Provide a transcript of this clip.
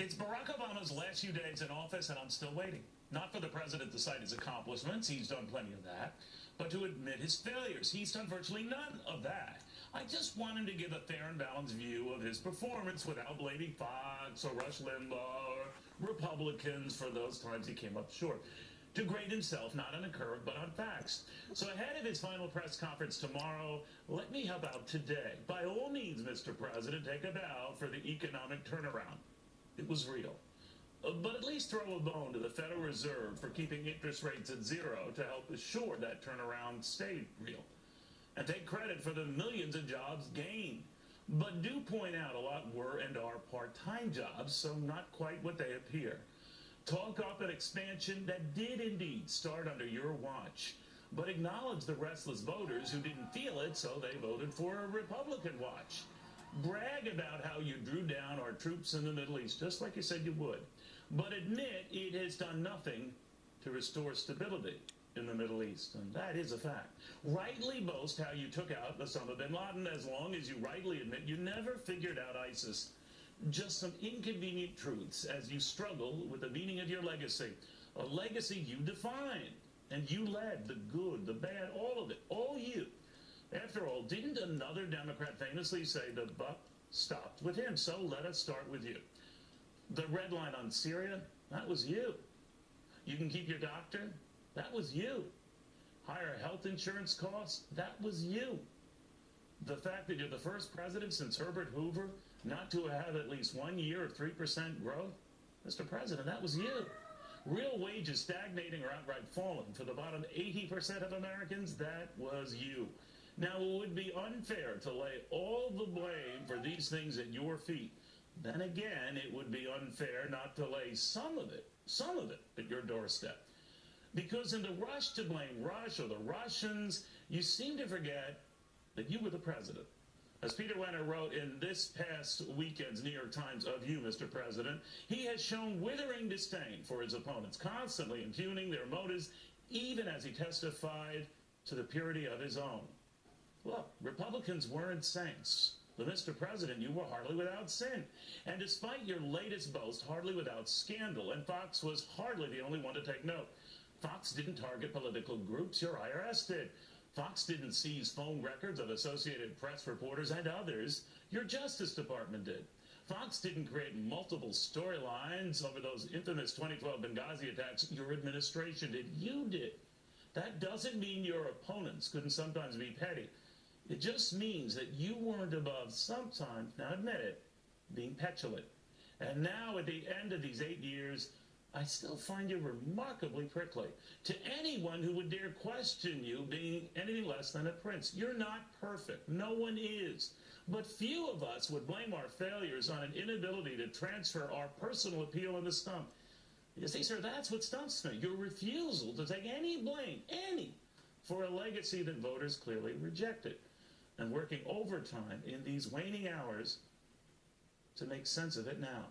It's Barack Obama's last few days in office, and I'm still waiting. Not for the president to cite his accomplishments, he's done plenty of that, but to admit his failures. He's done virtually none of that. I just want him to give a fair and balanced view of his performance without blaming Fox or Rush Limbaugh or Republicans for those times he came up short. To grade himself, not on a curve, but on facts. So ahead of his final press conference tomorrow, let me help out today. By all means, Mr. President, take a bow for the economic turnaround. It was real. But at least throw a bone to the Federal Reserve for keeping interest rates at zero to help assure that turnaround stayed real. And take credit for the millions of jobs gained. But do point out a lot were and are part-time jobs, so not quite what they appear. Talk up an expansion that did indeed start under your watch, but acknowledge the restless voters who didn't feel it, so they voted for a Republican watch. Brag about how you drew down our troops in the Middle East, just like you said you would, but admit it has done nothing to restore stability in the Middle East, and that is a fact. Rightly boast how you took out Osama bin Laden, as long as you rightly admit you never figured out ISIS. Just some inconvenient truths as you struggle with the meaning of your legacy. A legacy you defined, and you led, the good, the bad, all of it, all you. After all, didn't another Democrat famously say the buck stopped with him? So let us start with you. The red line on Syria, that was you. You can keep your doctor, that was you. Higher health insurance costs, that was you. The fact that you're the first president since Herbert Hoover not to have at least 1 year of 3% growth, Mr. President, that was you. Real wages stagnating or outright falling for the bottom 80% of Americans, that was you. Now, it would be unfair to lay all the blame for these things at your feet. Then again, it would be unfair not to lay some of it at your doorstep. Because in the rush to blame Russia or the Russians, you seem to forget that you were the president. As Peter Wenner wrote in this past weekend's New York Times of you, Mr. President, he has shown withering disdain for his opponents, constantly impugning their motives, even as he testified to the purity of his own. Look, Republicans weren't saints. But Mr. President, you were hardly without sin. And despite your latest boast, hardly without scandal, and Fox was hardly the only one to take note. Fox didn't target political groups, your IRS did. Fox didn't seize phone records of Associated Press reporters and others, your Justice Department did. Fox didn't create multiple storylines over those infamous 2012 Benghazi attacks, your administration did. You did. That doesn't mean your opponents couldn't sometimes be petty. It just means that you weren't above sometimes, now admit it, being petulant. And now at the end of these 8 years, I still find you remarkably prickly. To anyone who would dare question you being anything less than a prince. You're not perfect. No one is. But few of us would blame our failures on an inability to transfer our personal appeal in the stump. You see, sir, that's what stumps me. Your refusal to take any blame, for a legacy that voters clearly rejected. And working overtime in these waning hours to make sense of it now.